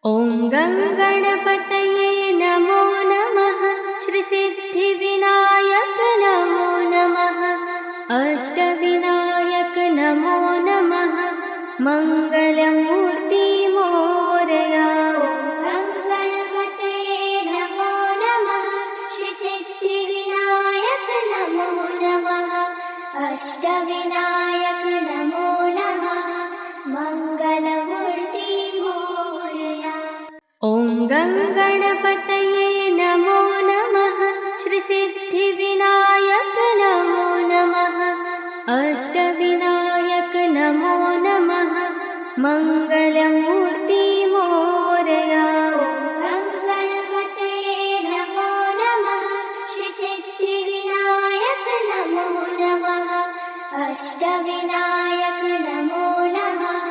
ॐ गं गणपतये नमो नमः। श्रीसिद्धिविनायक नमो नमः। अष्टविनायक नमो नमः। मङ्गलमूर्ति मोरया। गं गणपतये नमो नमः। श्रीसिद्धिविनायक नमो नमः। अष्टविनायक नमो नमः। मङ्गलमूर्ति मोरया। ॐ गं गणपतये नमो नमः। श्रीसिद्धिविनायक नमो नमः। अष्टविनायक नमो नमः। मङ्गलमूर्ति मोरया। गं गणपतये नमो नमः। श्रीसिद्धिविनायक नमो नमः। अष्टविनायक नमो नमः।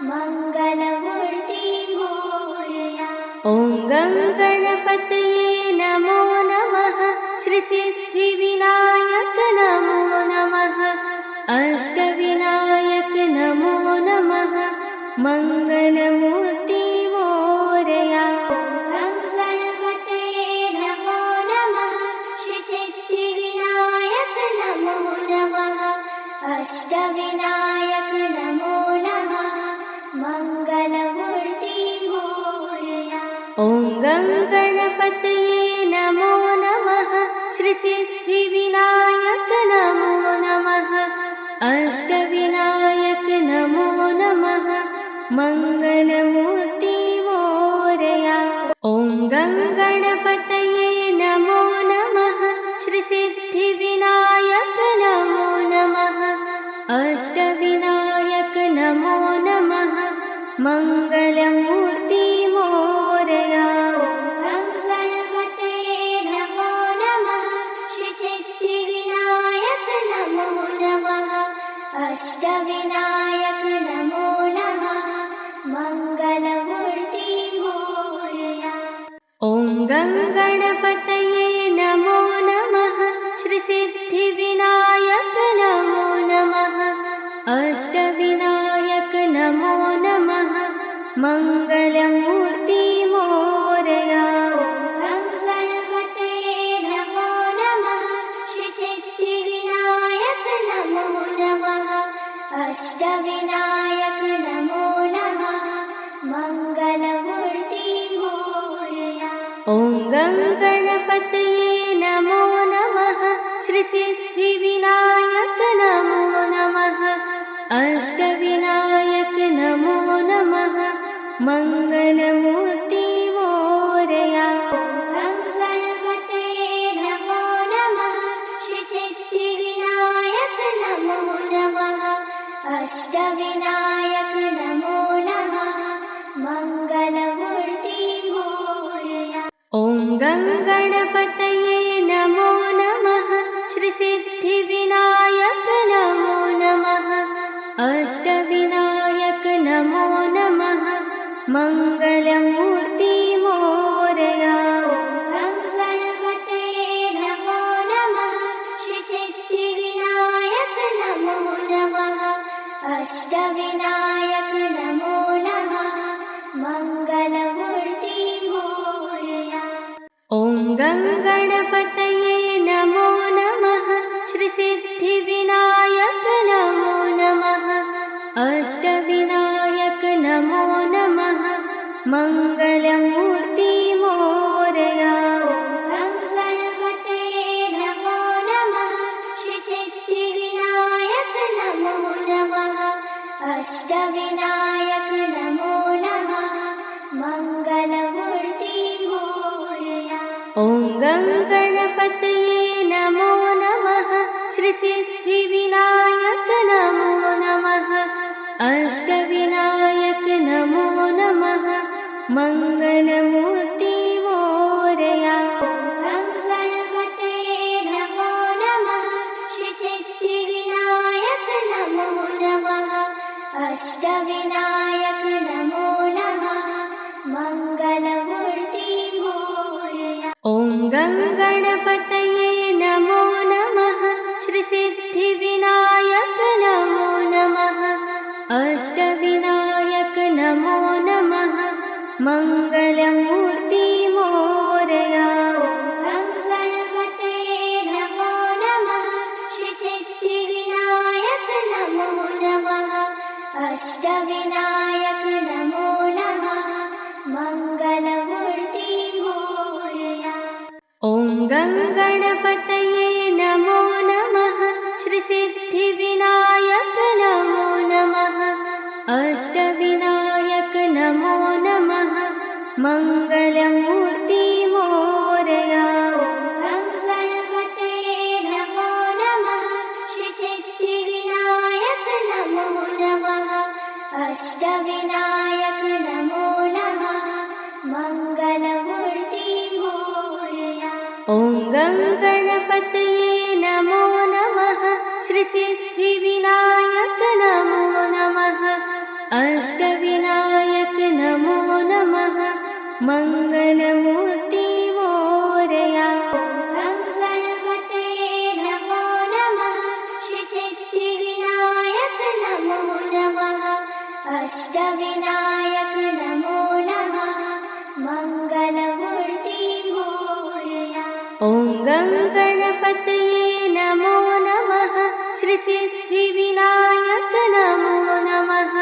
मङ्गलमूर्ति मोरया। ॐ गं गणपतये नमो नमः। श्रीसिद्धिविनायक नमो नमः। अष्टविनायक नमो नमः। मङ्गलमूर्ति मोरया। गं गणपतये नमो नमः। श्रीसिद्धिविनायक नमो नमः। अष्टविनायक नमो नमः। मङ्गलमूर्ति मोरया। ॐ गं गणपतये नमो नमः। श्रीसिद्धिविनायक नमो नमः। अष्टविनायक नमो नमः। मङ्गलमूर्ति मोरया। ॐ गं गणपतये नमो नमः। श्रीसिद्धिविनायक नमो नमः। अष्टविनायक नमो नमः। मङ्गलमूर्ति मोरया। गं गणपतये नमो नमः। श्रीसिद्धिविनायक नमो नमः। अष्टविनायक नमो नमः। मङ्गलमूर्ति मोरया। ॐ गं गणपतये नमो नमः। श्रीसिद्धिविनायक नमो नमः। अष्टविनायक नमो नमः। मङ्गलमूर्ति मोरया। गं गणपतये नमो नमः। श्रीसिद्धिविनायक नमो नमः। अष्टविनायक नमो नमः। मङ्गलमूर्ति मोरया। ॐ गं गणपतये नमो नमः। श्रीसिद्धिविनायक नमो नमः। अष्टविनायक नमो नमः। मङ्गलमूर्ति मोरया। गं गणपतये नमो नमः। श्रीसिद्धिविनायक नमो नमः। अष्टविनायक नमो नमः। मङ्गलमूर्ति मोरया। ॐ गं गणपतये नमो नमः। श्रीसिद्धिविनायक नमो नमः। अष्टविनायक नमो नमः। मङ्गलमूर्ति मोरया। गं गणपतये नमो नमः। श्रीसिद्धिविनायक नमो नमः। अष्टविनायक नमो नमः। मङ्गलमूर्ति मोरया। ॐ गं गणपतये नमो नमः। श्रीसिद्धिविनायक नमो नमः। अष्टविनायक नमो नमः। मङ्गलमूर्ति मोरया। गं गणपतये नमो नमः। श्रीसिद्धिविनायक नमो नमः। अष्टविनायक नमो नमः। मङ्गलमूर्ति मोरया। ॐ गं गणपतये नमो नमः। श्रीसिद्धिविनायक नमो नमः। अष्टविनायक नमो नमः। मङ्गलमूर्ति मोरया। गं गणपतये नमो नमः। श्रीसिद्धिविनायक नमो नमः। अष्टविनायक नमो नमः। मङ्गलमूर्ति मोरया। ॐ गं गणपतये नमो नमः। श्रीसिद्धिविनायक नमो नमः। अष्टविनायक नमो नमः। मङ्गलमूर्ति मङ्गलमूर्ति मोरया गणपतये नमो नमः श्रीसिद्धिविनायक नमो नमः अष्टविनायक नमो नमः मङ्गलमूर्ति मोरया ॐ गणपतये नमो नमः श्रीसिद्धिविनायक नमो नमः अष्टविनायक नमो नमः मङ्गलमूर्ति मोरया गणपतये नमो नमः श्रीसिद्धिविनायक नमो नमः अष्टविनायक नमो नमः मङ्गलमूर्ति मोरया ॐ गणपतये नमो नमः श्रीसिद्धिविनायक नमो नमः अष्टविनायक नमो नमः मङ्गलमूर्ति मोरया गणपतये नमो नमः श्रीसिद्धिविनायक नमो नमः अष्टविनायक नमो नमः मङ्गलमूर्ति मोरया ॐ गणपतये नमो नमः श्रीसिद्धिविनायक नमो नमः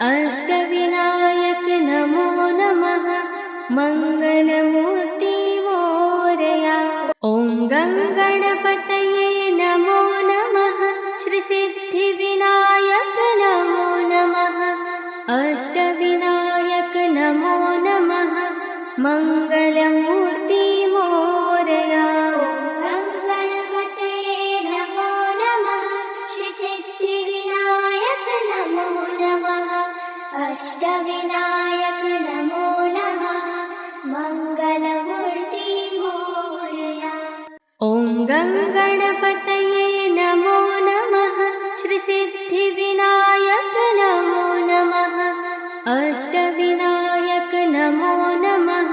अष्टविनायक नमो नमः मङ्गलमूर्ति मोरया ॐ गणपतये नमो नमः श्रीसिद्धिविनायक नमो नमः अष्टविनायक नमो नमः मङ्गलमूर्ति मोरया गणपतये नमो नमः श्रीसिद्धिविनायक नमो नमः अष्टविनायक नमो नमः मङ्गलमूर्ति मोरया ॐ गणपतये नमो नमः श्रीसिद्धिविनायक नमो नमः अष्टविनायक नमो नमः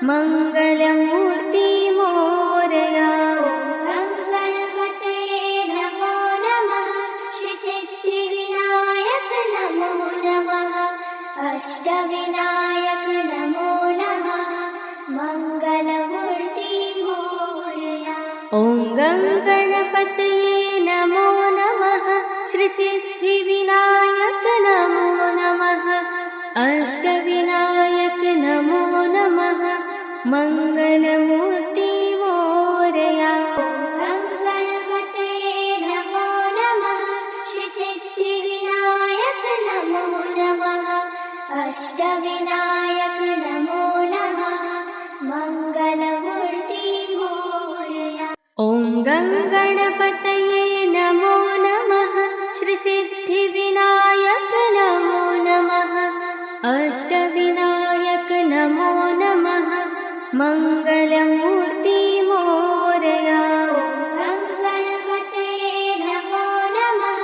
मङ्गलमूर्ति मोरया गणपतये नमो नमः श्रीसिद्धिविनायक नमो नमः अष्टविनायक नमो नमः मङ्गलमूर्ति मोरया ॐ गणपतये नमो नमः श्रीसिद्धिविनायक नमो नमः अष्टविनायक नमो नमः मङ्गलमूर्ति मोरया गणपतये नमो नमः श्रीसिद्धिविनायक नमो नमः अष्टविनायक नमो नमः मङ्गलमूर्ति मोरया ॐ गणपतये नमो नमः श्रीसिद्धिविनायक नमो नमः अष्टविनायक नमो नमः मङ्गलमूर्ति मोरया गणपतये नमो नमः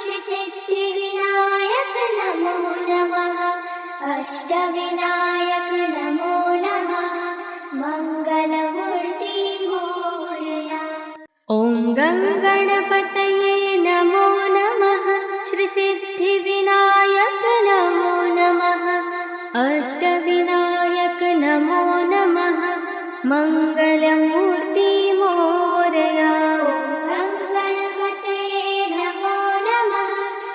श्रीसिद्धिविनायक नमो नमः अष्टविनायक नमो नमः मङ्गलमूर्ति मोरया ॐ गणपतये नमो नमः श्रीसिद्धिविनायक नमो नमः अष्टविनायक नमो नमः मङ्गलमूर्ति मोरया गणपतये नमो नमः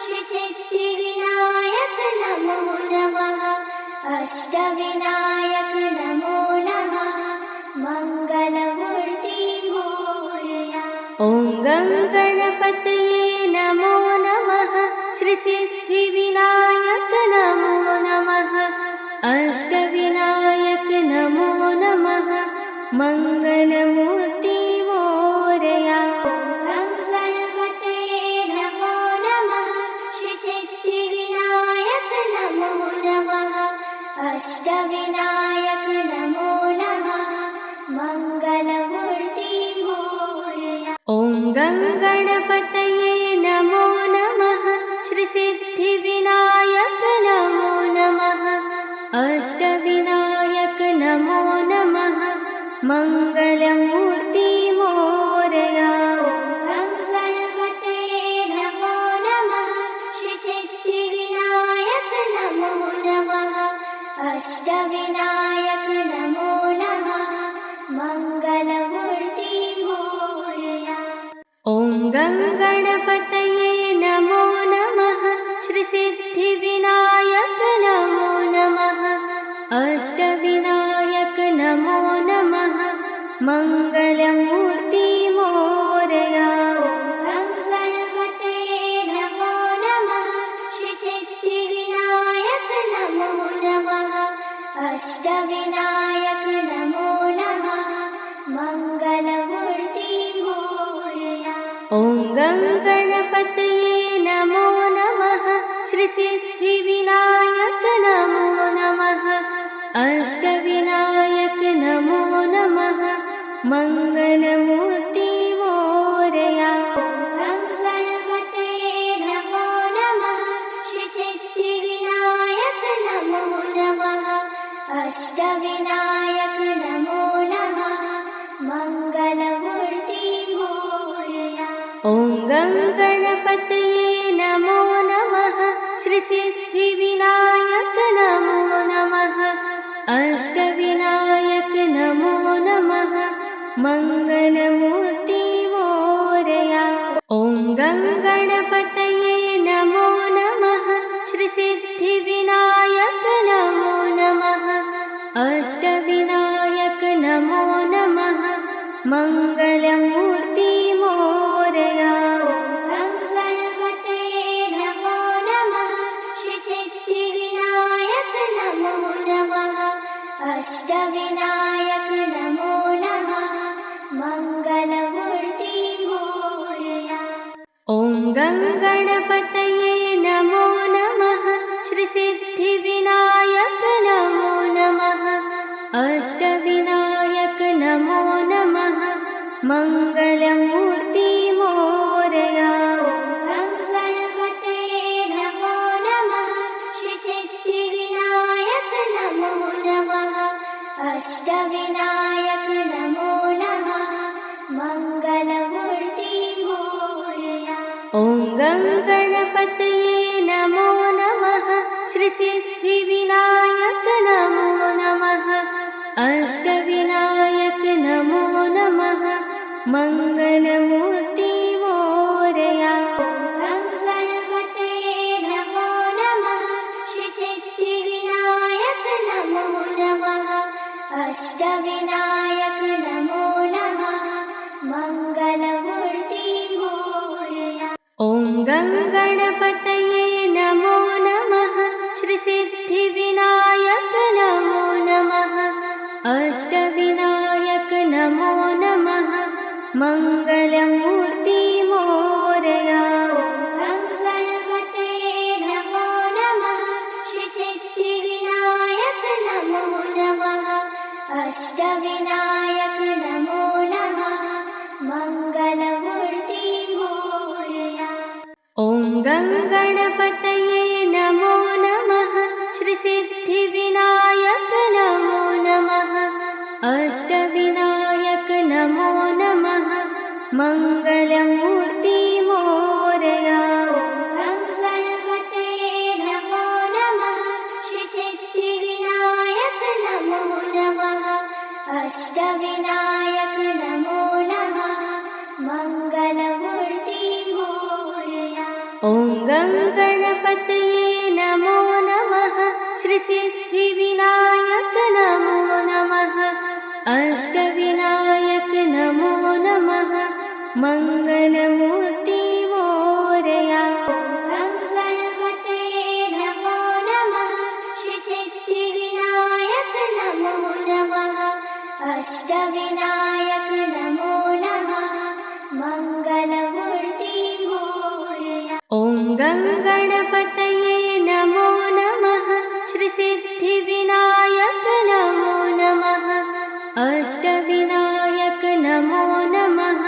श्रीसिद्धिविनायक नमो नमः अष्टविनायक नमो नमः मङ्गलमूर्ति मोरया ॐ गणपतये नमो नमः श्रीसिद्धिविनायक नमो नमः अष्टविनायक नमो नमः मङ्गलमूर्ति मोरया गणपतये नमो नमः श्रीसिद्धिविनायक नमो नमः अष्टविनायक नमो नमः मङ्गलमूर्ति मोरया ॐ गणपतये नमो नमः श्रीसिद्धिविनायक नमो नमः अष्टविनायक नमो नमः मङ्गलमूर्ति मोरया गणपतये नमो नमः श्रीसिद्धिविनायक नमो नमः अष्टविनायक मङ्गलमूर्ति मोरया गणपतये नमो नमः श्रीसिद्धिविनायक नमो नमः अष्टविनायक नमो नमः मङ्गलमूर्ति मोरया ॐ गणपतये नमो नमः श्रीसिद्धिविनायक नमो नमः अष्टविनायक नमो नमः मङ्गलमूर्ति मोरया गणपतये नमो नमः श्रीसिद्धिविनायक नमो नमः अष्टविनायक नमो नमः मङ्गलमूर्ति मोरया ॐ गणपतये नमो नमः श्रीसिद्धिविनायक नमो नमः अष्टविनायक नमो नमः मङ्गलमूर्ति मोरया ॐ गणपतये नमो नमः श्रीसिद्धिविनायक नमो नमः अष्टविनायक नमो नमः मङ्गलमूर्ति मोरया गणपतये नमो नमः श्रीसिद्धिविनायक नमो नमः अष्टविनायक नमो नमः मङ्गलमूर्ति मोरया ॐ गणपतये नमो नमः श्रीसिद्धिविनायक नमो नमः अष्टविनायक नमो नमः मङ्गलमूर्ति मोरया गणपतये नमो नमः श्रीसिद्धिविनायक नमो नमः अष्टविनायक नमो नमः मङ्गलमूर्ति मोरया ॐ गणपतये नमो नमः श्रीसिद्धिविनायक नमो नमः अष्टविनायक नमो नमः मङ्गलमूर्ति मोरया गणपतये नमो नमः श्रीसिद्धिविनायक नमो नमः अष्टविनायक नमो नमः मङ्गलमूर्ति मोरया ॐ गणपतये नमो नमः श्रीसिद्धिविनायक नमो नमः अष्टविनायक नमो नमः मङ्गलमूर्ति मोरया गणपतये नमो नमः श्रीसिद्धिविनायक नमो नमः अष्टविनायक नमो नमः मङ्गलमूर्ति मोरया ॐ गणपतये नमो नमः श्रीसिद्धिविनायक नमो नमः अष्टविनायक नमो नमः मङ्गलमूर्ति मोरया गणपतये नमो नमः श्रीसिद्धिविनायक नमो नमः अष्टविनायक नमो नमः मङ्गलमूर्ति मोरया ॐ गणपतये नमो नमः श्रीसिद्धिविनायक नमो नमः अष्टविनायक नमो नमः मङ्गलमूर्ति मोरया गणपतये नमो नमः श्रीसिद्धिविनायक नमो नमः अष्टविनायक नमो नमः मङ्गलमूर्ति मोरया ॐ गणपतये नमो नमः श्रीसिद्धिविनायक नमो नमः अष्टविनायक नमो नमः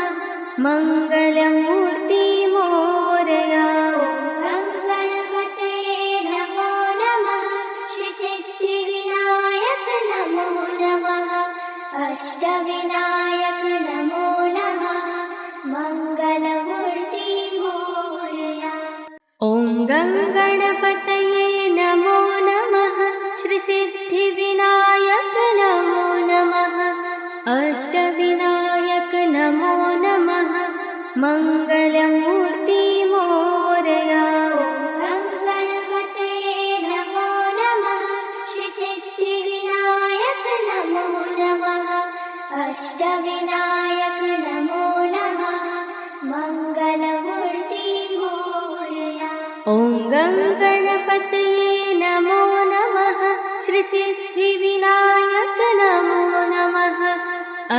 मङ्गलमूर्ति मोरया गणपतये नमो नमः श्रीसिद्धिविनायक नमो नमः अष्टविनायक नमो नमः मङ्गलमूर्ति मोरया ॐ गणपतये नमो नमः श्रीसिद्धिविनायक नमो नमः अष्टविनायक नमो नमः मङ्गलमूर्ति मोरया गणपतये नमो नमः श्रीसिद्धिविनायक नमो नमः अष्टविनायक नमो नमः मङ्गलमूर्ति मोरया। ॐ गं गणपतये नमो नमः श्रीसिद्धिविनायक नमो नमः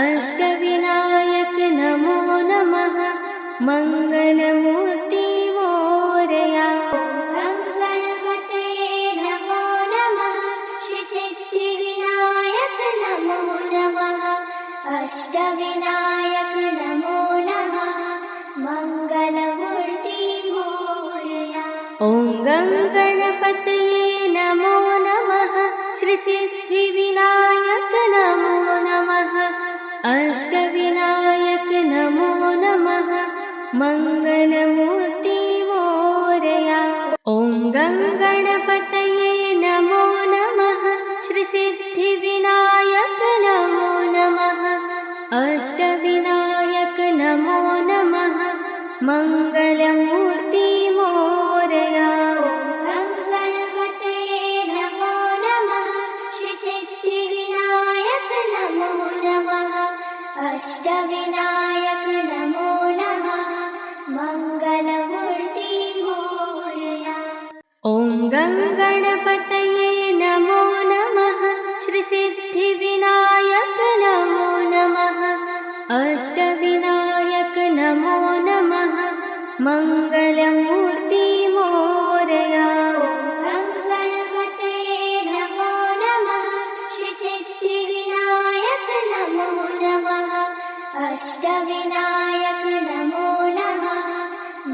अष्टविनायक नमो नमः मङ्गलमूर्ति मोरया। गं गणपतये नमो नमः श्रीसिद्धिविनायक नमो नमः अष्टविनायक नमो नमः मङ्गलमूर्ति मोरया। ॐ गं गणपतये नमो नमः श्रीसिद्धिविनायक नमो नमः अष्टविनायक नमो नमः मङ्गलमूर्ति मोरया। ॐ गं गणपतये नमो नमः श्रीसिद्धिविनायक नमो नमः अष्टविनायक नमो नमः मङ्गलमूर्ति मोरया। गं गणपतये नमो नमः श्रीसिद्धिविनायक नमो नमः अष्टविनायक नमो नमः मङ्गलमूर्ति मोरया। ॐ गं गणपतये नमो नमः श्रीसिद्धिविनायक नमो नमः अष्टविनायक नमो नमः मङ्गलमूर्ति मोरया। गं गणपतये नमो नमः श्रीसिद्धिविनायक नमो नमः अष्टविनायक नमो नमः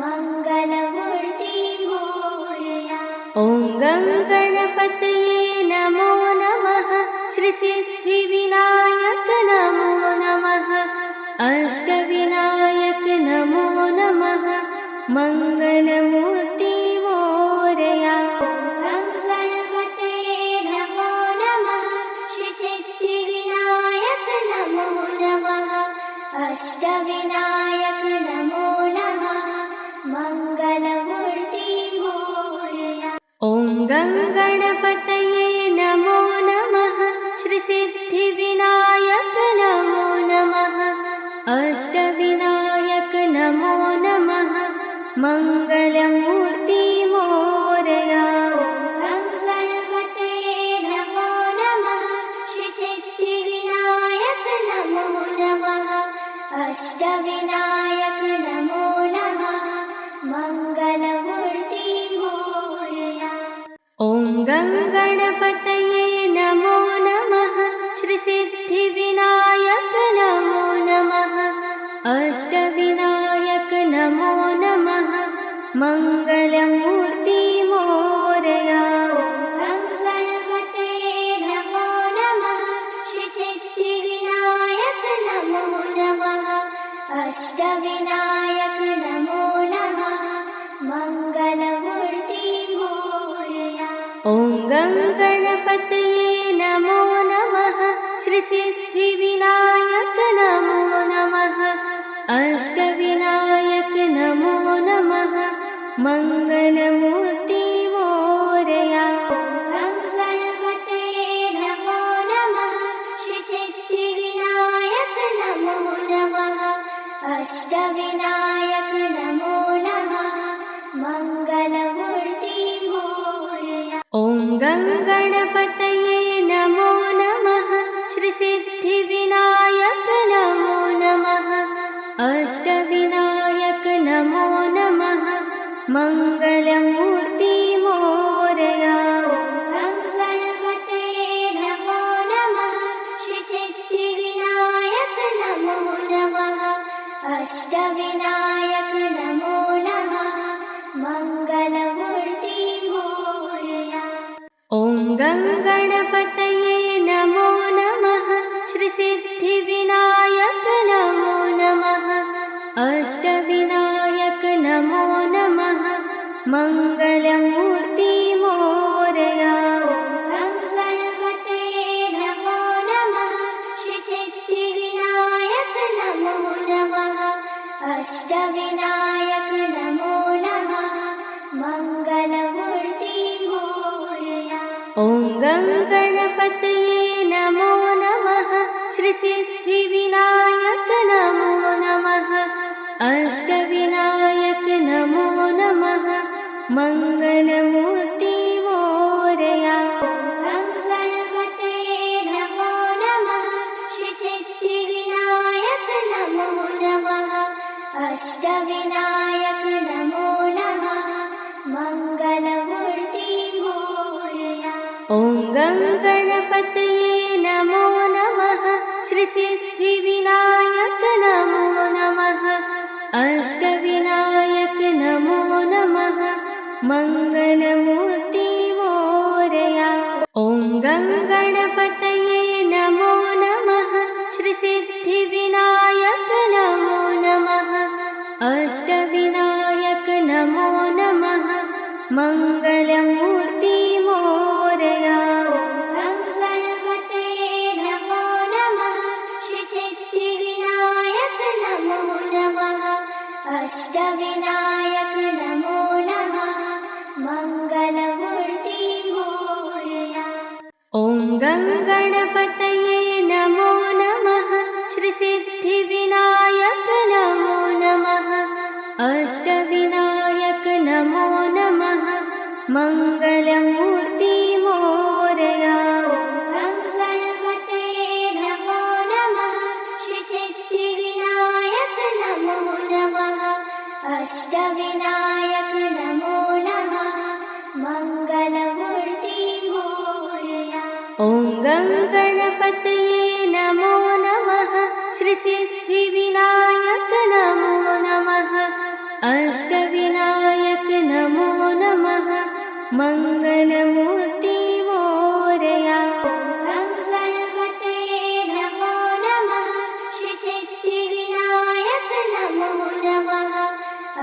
मङ्गलमूर्ति मोरया। ॐ गं गणपतये नमो नमः श्रीसिद्धिविनायक नमो नमः अष्टविनायक नमो नमः मङ्गलमूर्ति मोरया। गं गणपतये नमो नमः श्रीसिद्धिविनायक नमो नमः अष्टविनायक नमो नमः मङ्गलमूर्ति मोरया। ॐ गं गणपतये नमो नमः श्रीसिद्धिविनायक नमो नमः अष्टविनायक नमो नमः मङ्गलमूर्ति मोरया। गं गणपतये नमो नमः श्रीसिद्धिविनायक नमो नमः अष्टविनायक नमो नमः मङ्गलमूर्ति मोरया। ॐ गं गणपतये नमो नमः श्रीसिद्धिविनायक नमो नमः अष्टविनायक नमो नमः मङ्गलमूर्ति मोरया। गं गणपतये नमो नमः श्रीसिद्धिविनायक नमो नमः अष्टविनायक नमो नमः मङ्गलमूर्ति मोरया। ॐ गं गणपतये नमो नमः श्रीसिद्धिविनायक नमो नमः अष्टविनायक नमो नमः मङ्गलमूर्ति मोरया। गं गणपतये नमो नमः श्रीसिद्धिविनायक नमो नमः अष्टविनायक नमो नमः मङ्गलमूर्ति मोरया। ॐ गं गणपतये नमो नमः श्रीसिद्धिविनायक नमो नमः अष्टविनायक नमो नमः मङ्गलमूर्ति मोरया। गं गणपतये नमो नमः श्रीसिद्धिविनायक नमो नमः अष्टविनायक नमो नमः मङ्गलमूर्ति मोरया। ॐ गं गणपतये नमो नमः श्रीसिद्धिविनायक नमो नमः अष्टविनायक नमो नमः मङ्गलमूर्ति मोरया। गं गणपतये नमो नमः श्रीसिद्धिविनायक नमो नमः अष्टविनायक नमो नमः मङ्गलमूर्ति मोरया। ॐ गं गणपतये नमो नमः श्रीसिद्धिविनायक मङ्गलमूर्ति मोरया। गं गणपतये नमो नमः। श्रीसिद्धिविनायक नमो नमः। अष्टविनायक नमो नमः। मङ्गलमूर्ति मोरया। ॐ गं गणपतये नमो नमः। श्रीसिद्धिविनायक नमो नमः। अष्टविनायक नमो नमः। मङ्गलमूर्ति मोरया। ॐ गं गणपतये नमो नमः। श्रीसिद्धिविनायक नमो नमः। अष्टविनायक नमो नमः। मङ्गलमूर्ति मोरया। गं गणपतये नमो नमः। श्रीसिद्धिविनायक नमो नमः। अष्टविनायक नमो नमः। मङ्गलमूर्ति मोरया। ॐ गं गणपतये नमो नमः। श्रीसिद्धिविनायक नमो नमः। अष्टविनायक नमो नमः। मङ्गलमूर्ति मोरया। गं गणपतये नमो नमः। श्रीसिद्धिविनायक नमो नमः। अष्टविनायक नमो नमः। मङ्गलमूर्ति मोरया। ॐ गं गणपतये नमो नमः। श्रीसिद्धिविनायक नमो नमः। अष्टविनायक नमो नमः। मङ्गलमूर्ति मोरया। गं गणपतये नमो नमः। श्रीसिद्धिविनायक नमो नमः।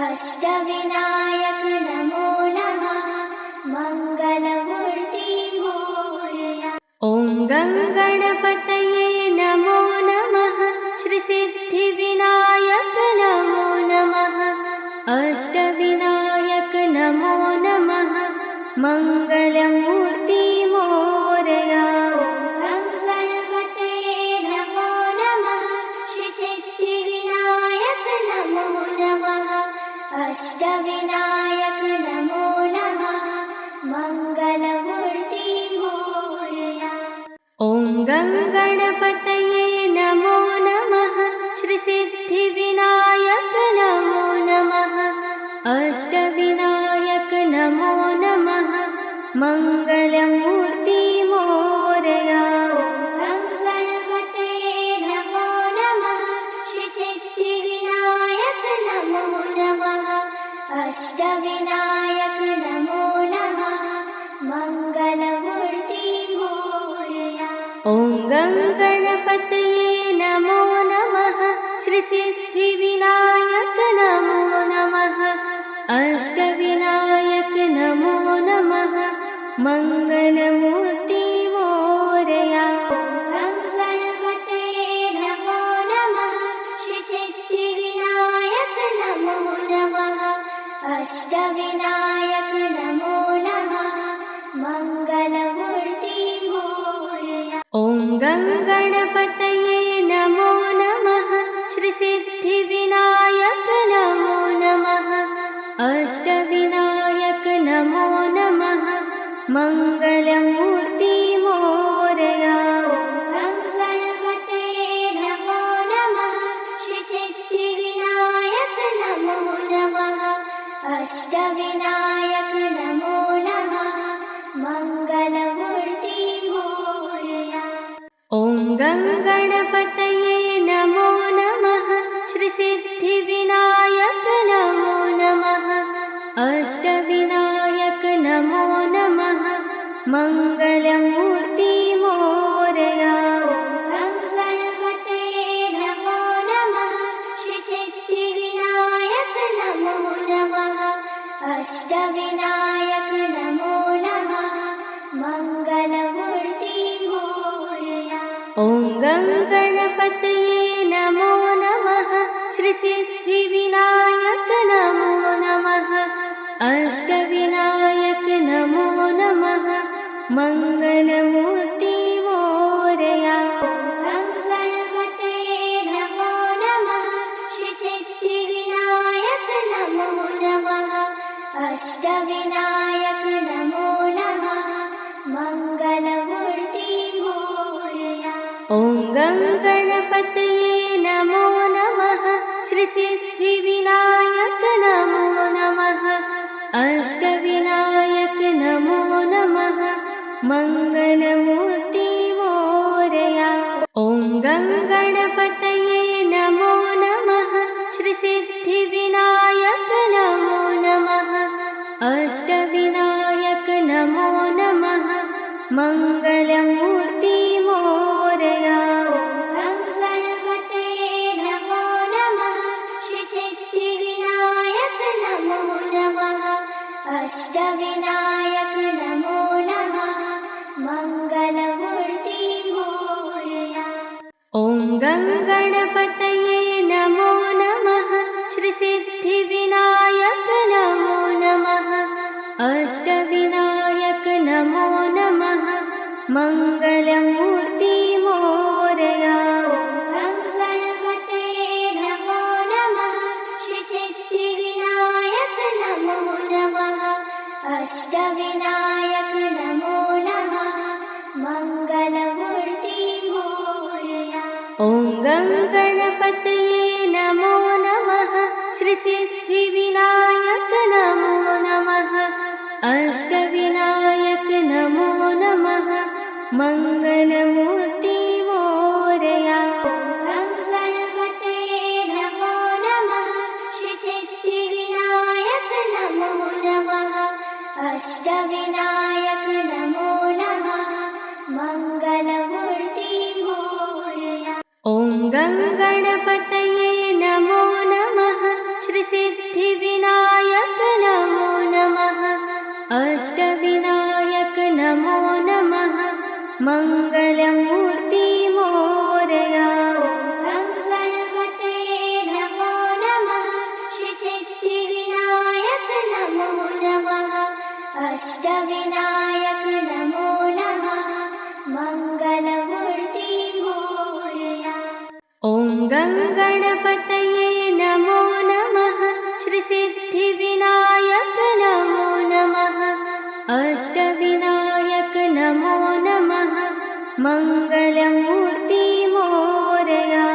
अष्टविनायक नमो नमः। मङ्गलमूर्ति मोरया। ॐ गं गणपतये नमो नमः। श्रीसिद्धिविनायक नमो नमः। अष्टविनायक नमो नमः। मङ्गलमूर्ति मोरया। गं गणपतये नमो नमः। श्रीसिद्धिविनायक नमो नमः। अष्टविनायक नमो नमः। मङ्गलमूर्ति मोरया। ॐ गं गणपतये नमो नमः। श्रीसिद्धिविनायक नमो नमः। अष्टविनायक नमो नमः। मङ्गलमूर्ति मोरया। गं गणपतये नमो नमः। श्रीसिद्धिविनायक नमो नमः। अष्टविनायक नमो नमः। मङ्गलमूर्ति मोरया। ॐ गं गणपतये नमो नमः। श्रीसिद्धिविनायक नमो नमः। अष्टविनायक नमो नमः। मङ्गलमूर्ति मोरया। गं गणपतये नमो नमः। श्रीसिद्धिविनायक नमो नमः। अष्टविनायक नमो नमः। मङ्गलमूर्ति मोरया। ॐ गं गणपतये नमो नमः। श्रीसिद्धिविनायक नमो नमः। अष्टविनायक नमो नमः। मङ्गलमूर्ति मोरया। गं गणपतये नमो नमः। श्रीसिद्धिविनायक नमो नमः। अष्टविनायक नमो नमः। मङ्गलमूर्ति मोरया। ॐ गं गणपतये नमो नमः। श्रीसिद्धिविनायक नमो नमः। अष्टविनायक नमो नमः। मङ्गलमूर्ति मोरया। गं गणपतये नमो नमः। श्रीसिद्धिविनायक नमो नमः। अष्टविनायक नमो नमः। मङ्गलमूर्ति मोरया। ॐ गं गणपतये नमो नमः। श्रीसिद्धिविनायक नमो नमः। अष्टविनायक नमो नमः। मङ्गलमूर्ति मोरया। गं गणपतये नमो नमः। श्रीसिद्धिविनायक नमो नमः। अष्टविनायक ॐ गं गणपतये नमो नमः श्रीसिद्धिविनायक नमो नमः अष्टविनायक नमो नमः मङ्गलमूर्ति मोरया ॐ गं गणपतये नमो नमः श्रीसिद्धिविनायक नमो नमः अष्टविनायक नमो नमः मङ्गलमूर्ति मोरया गणपतये नमो नमः श्रीसिद्धिविनायक नमो नमः अष्टविनायक नमो नमः मङ्गलमूर्ति मोरया ॐ गं गणपतये नमो नमः श्रीसिद्धिविनायक नमो नमः अष्टविनायक नमो नमः मङ्गलमूर्ति मोरया गणपतये नमो नमः श्रीसिद्धिविनायक नमो नमः अष्टविनायक नमो नमः मङ्गलमूर्ति मोरया ॐ गं गणपतये नमो नमः श्रीसिद्धिविनायक नमो नमः अष्टविनायक नमो नमः मङ्गलमूर्ति मोरया गणपतये नमो नमः श्रीसिद्धिविनायक नमो नमः अष्टविनायक नमो नमः मङ्गलमूर्ति मोरया ॐ गं गणपतये नमो नमः श्रीसिद्धिविनायक नमो नमः अष्टविनायक नमो नमः मङ्गलमूर्ति मोरया गणपतये नमो नमः श्रीसिद्धिविनायक नमो नमः अष्टविनायक नमो नमः मङ्गलमूर्ति मोरया ॐ गं गणपतये नमो नमः श्रीसिद्धिविनायक नमो नमः अष्टविनायक नमो नमः मङ्गलमूर्ति मोरया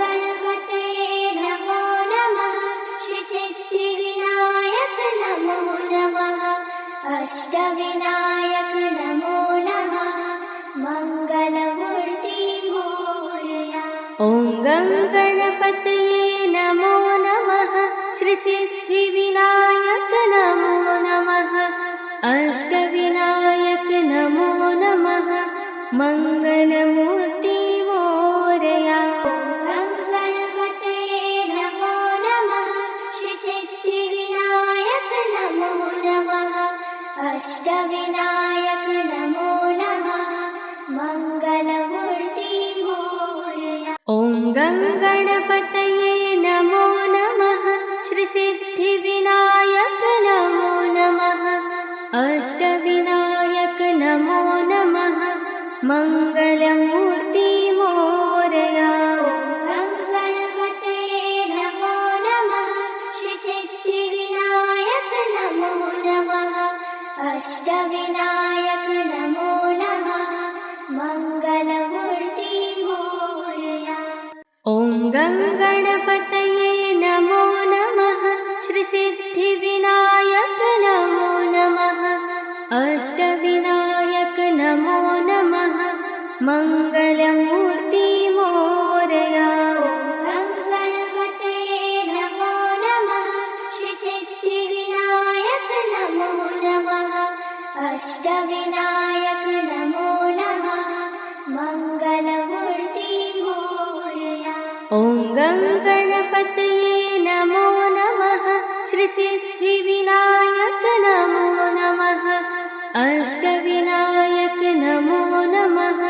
गणपतये नमो नमः श्रीसिद्धिविनायक नमो नमः अष्टविनायक नमो नमः मङ्गलमूर्ति मोरया ॐ गं गणपतये नमो नमः श्रीसिद्धिविनायक नमो नमः अष्टविनायक नमो नमः मङ्गलमूर्ति मोरया गणपतये नमो नमः श्रीसिद्धिविनायक नमो नमः अष्टविनायक नमो नमः मङ्गलमूर्ति मोरया ॐ गं गणपतये नमो नमः श्रीसिद्धिविनायक नमो नमः अष्टविनायक नमो नमः मङ्गलमूर्ति मोरया गणपतये नमो नमः श्रीसिद्धिविनायक नमो नमः अष्टविनायक नमो नमः मङ्गलमूर्ति मोरया ॐ गं गणपतये नमो नमः श्रीसिद्धिविनायक नमो नमः अष्टविनायक नमो नमः मङ्गलमूर्ति मोरया गणपतये नमो नमः श्रीसिद्धिविनायक नमो नमः अष्टविनायक नमो नमः मङ्गलमूर्ति मोरया ॐ गं गणपतये नमो नमः श्रीसिद्धिविनायक नमो नमः अष्टविनायक नमो नमः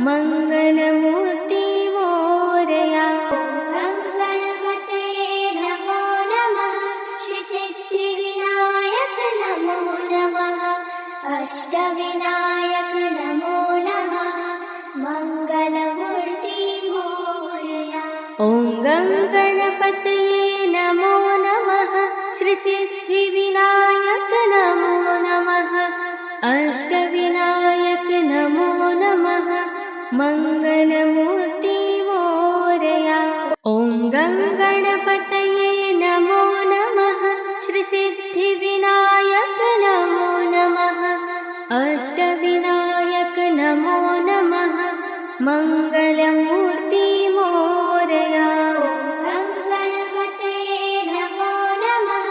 मङ्गलमूर्ति मोरया गणपतये नमो नमः श्रीसिद्धिविनायक नमो नमः अष्टविनायक नमो नमः मङ्गलमूर्ति मोरया ॐ गं गणपतये नमो नमः श्रीसिद्धिविनायक नमो नमः अष्टविनायक नमो नमः मङ्गलमूर्ति मोरया। ॐ गङ्गणपतये नमो नमः। श्रीसिद्धिविनायक नमो नमः। अष्टविनायक नमो नमः। मङ्गलमूर्ति मोरया। गङ्गणपतये नमो नमः।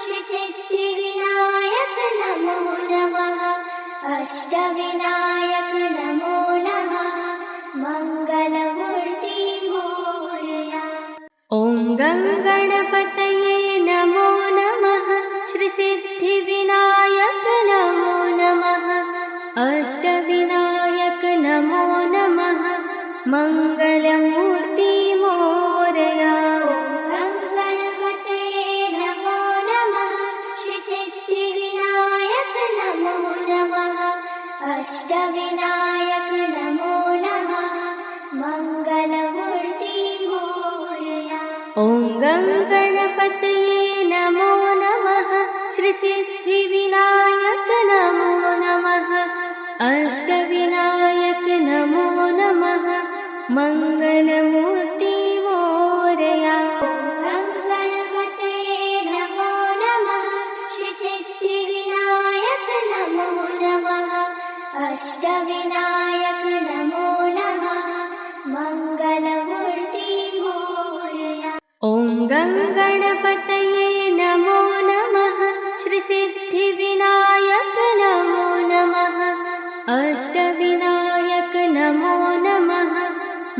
श्रीसिद्धिविनायक नमो नमः। अष्टविनायक नमो नमः। मङ्गलमूर्ति मोरया। ॐ गङ्गणपतये नमो नमः। श्रीसिद्धिविनायक नमो नमः। अष्टविनायक नमो नमः। मङ्गलमूर्ति मोरया। गङ्गणपतये नमो नमः। श्रीसिद्धिविनायक नमो नमः। अष्टविनायक नमो नमः। मङ्गलमूर्ति मोरया। ॐ गङ्गणपतये नमो नमः। श्रीसिद्धिविनायक नमो नमः। अष्टविनायक नमो नमः। मङ्गलमूर्ति मोरया। गङ्गणपतये नमो नमः। श्रीसिद्धिविनायक नमो नमः। अष्टविनायक नमो नमः। मङ्गलमूर्ति मोरया। ॐ गङ्गणपतये नमो नमः। श्रीसिद्धिविनायक नमो नमः। अष्टविनायक नमो नमः।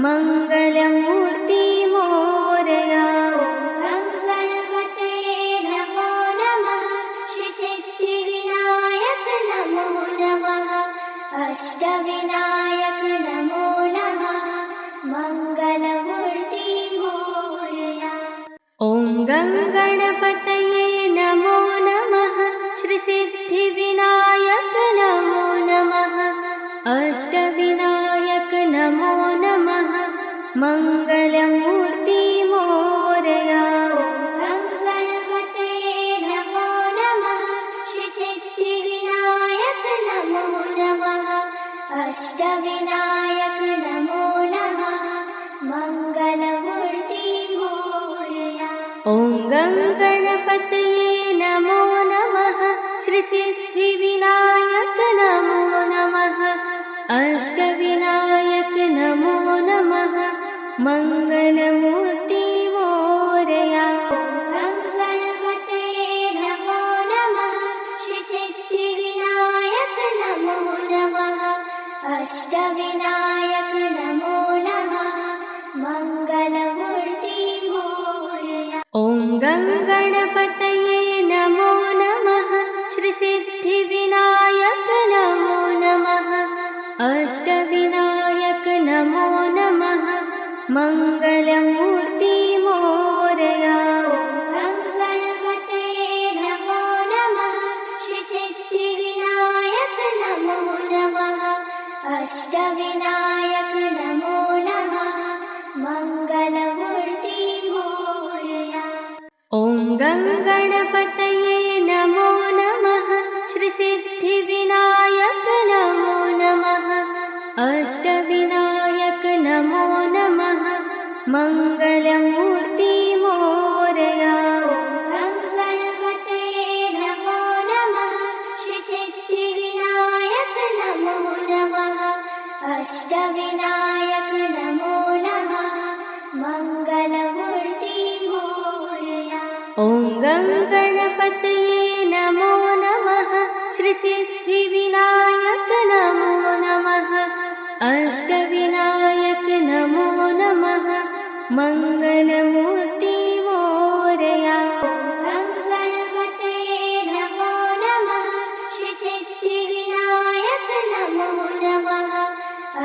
मङ्गलमूर्ति मोरया। गङ्गणपतये नमो नमः। श्रीसिद्धिविनायक नमो नमः। अष्टविनायक नमो नमः। मङ्गलमूर्ति मोरया। ॐ गङ्गणपतये नमो नमः। श्रीसिद्धिविनायक नमो नमः। अष्टविनायक नमो नमः। मङ्गलमूर्ति मोरया। गङ्गणपतये नमो नमः। श्रीसिद्धिविनायक नमो नमः। अष्टविनायक नमो नमः। मङ्गलमूर्ति मोरया। ॐ गङ्गणपतये नमो नमः। श्रीसिद्धिविनायक नमो नमः। अष्टविनायक नमो नमः। मङ्गलमूर्ति मोरया। गङ्गणपतये नमो नमः। श्रीसिद्धिविनायक नमो नमः। अष्टविनायक नमो नमः। मङ्गलमूर्ति मोरया। ॐ गङ्गणपतये नमो नमः। श्रीसिद्धिविनायक नमो नमः। अष्टविनायक नमो नमः। मङ्गलमूर्ति मोरया। गङ्गणपतये नमो नमः। श्रीसिद्धिविनायक नमो नमः। अष्टविनायक नमो नमः। मङ्गलमूर्ति मोरया। ॐ गङ्गणपतये नमो नमः। श्रीसिद्धिविनायक नमो नमः। अष्टविनायक नमो नमः। मङ्गलमूर्ति मोरया। गङ्गणपतये नमो नमः। श्रीसिद्धिविनायक नमो नमः। अष्टविनायक नमो नमः। मङ्गलमूर्ति मोरया। ॐ गङ्गणपतये नमो नमः। श्रीसिद्धिविनायक नमो नमः। अष्टविनायक नमो नमः। मङ्गलमूर्ति मोरया। गङ्गणपतये नमो नमः। श्रीसिद्धिविनायक नमो नमः।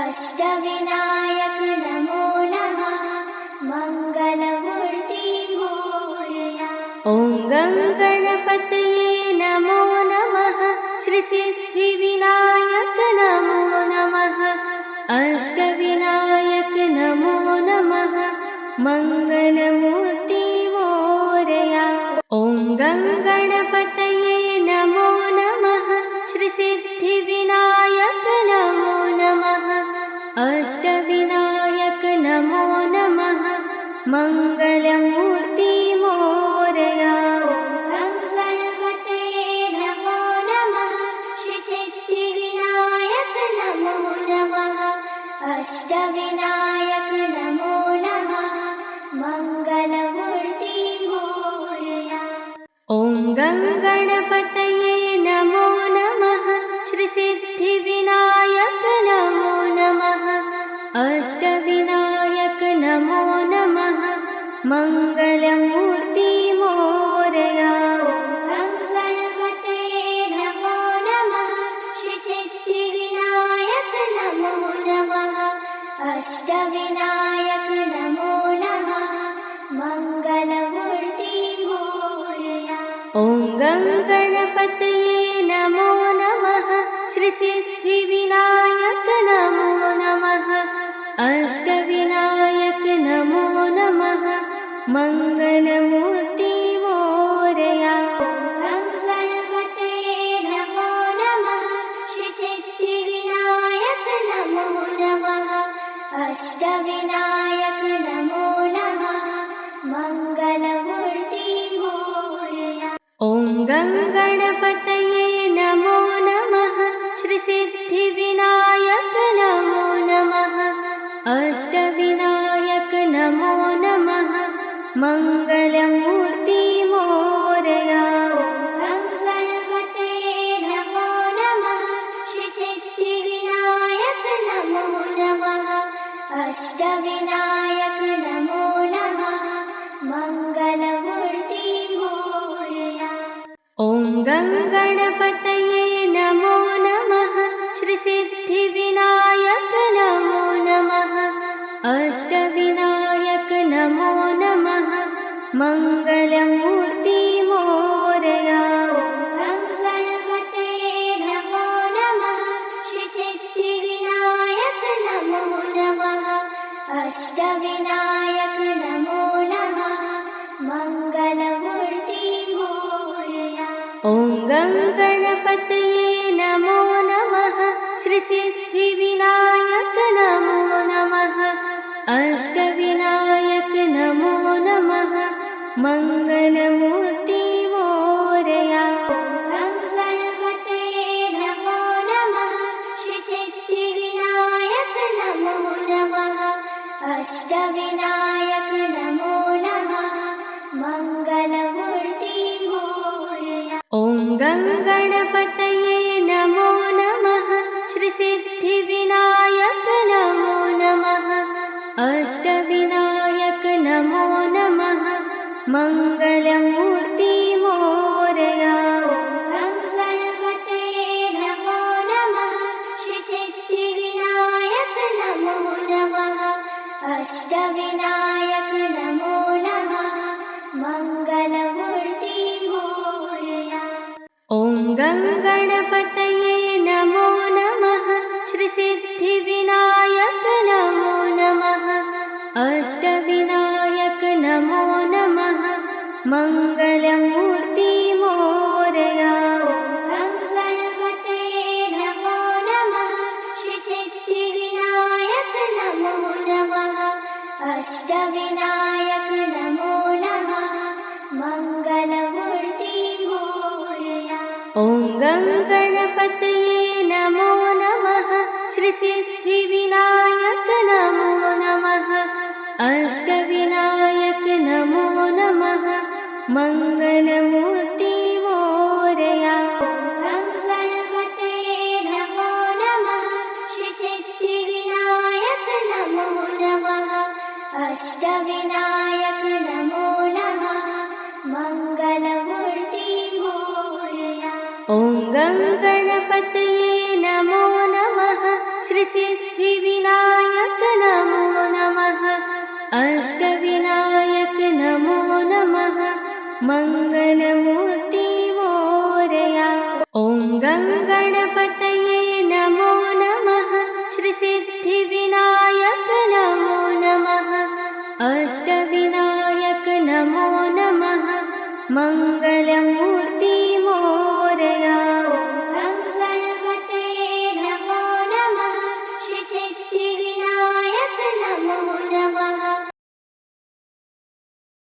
अष्टविनायक नमो नमः। मङ्गलमूर्ति मोरया। ॐ गङ्गणपतये नमो नमः। श्रीसिद्धिविनायक नमो नमः। अष्टविनायक नमो नमः। मङ्गलमूर्ति मोरया। ॐ गङ्गणपतये नमो नमः। श्रीसिद्धिविनायक नमो नमः। अष्ट नमो नमः मङ्गलमूर्ति मोरया गणपतये नमो नमः श्रीसिद्धिविनायक नमो नमः अष्टविनायक नमो नमः मङ्गलमूर्ति मोरया ॐ गणपतये नमो नमः श्रीसिद्धिविनायक नमो नमः अष्टविनायक नमो नमः मङ्गलमूर्ति मोरया गणपतये नमो नमः श्रीसिद्धिविनायक नमो नमः अष्टविनायक नमो नमः मङ्गलमूर्ति मोरया ॐ गणपतये नमो नमः श्रीसिद्धिविनायक नमो नमः अष्टविनायक नमो नमः मङ्गलमूर्ति मोरया गणपतये नमो नमः श्रीसिद्धिविनायक नमो नमः अष्टविनायक नमो नमः मङ्गलमूर्ति मोरया ॐ गणपतये नमो नमः श्रीसिद्धिविनायक नमो नमः अष्टविनायक नमो नमः मङ्गलमूर्ति मोरया गणपतये नमो नमः श्रीसिद्धिविनायक नमो नमः अष्टविनायक नमो नमः मङ्गलमूर्ति मोरया ॐ गणपतये नमो नमः श्रीसिद्धिविनायक नमो नमः अष्टविनायक नमो नमः मङ्गलमूर्ति मोरया गणपतये नमो नमः श्रीसिद्धिविनायक नमो नमः अष्टविनायक नमो नमः मङ्गलमूर्ति मोरया ॐ गणपतये नमो नमः श्रीसिद्धिविनायक नमो नमः अष्टविनायक नमो नमः मङ्गलमूर्ति मोरया गणपतये नमो नमः श्रीसिद्धिविनायक नमो नमः अष्टविनायक नमो नमः मङ्गलमूर्ति मोरया ॐ गणपतये नमो नमः श्रीसिद्धिविनायक नमो नमः अष्टविनायक नमो नमः मङ्गलमूर्ति मोरया गणपतये नमो नमः श्रीसिद्धिविनायक नमो नमः अष्टविनायक नमो नमः मङ्गलमूर्ति मोरया ॐ गणपतये नमो नमः श्रीसिद्धिविनायक नमो नमः अष्टविनायक नमो नमः मङ्गलमूर्ति मोरया गणपतये नमो नमः श्रीसिद्धिविनायक नमो नमः अष्टविनायक नमो नमः मङ्गलमूर्ति मोरया ॐ गणपतये नमो नमः श्रीसिद्धिविनायक नमो नमः अष्टविनायक नमो नमः मङ्गलमूर्ति मोरया गणपतये नमो नमः श्रीसिद्धिविनायक नमो नमः अष्टविनायक नमो नमः मङ्गलमूर्ति मोरया ॐ गणपतये नमो नमः श्रीसिद्धिविनायक नमो नमः अष्टविनायक नमो नमः मङ्गलमूर्ति मोरया ॐ गणपतये नमो नमः श्रीसिद्धिविनायक नमो नमः अष्टविनायक नमो नमः मङ्गल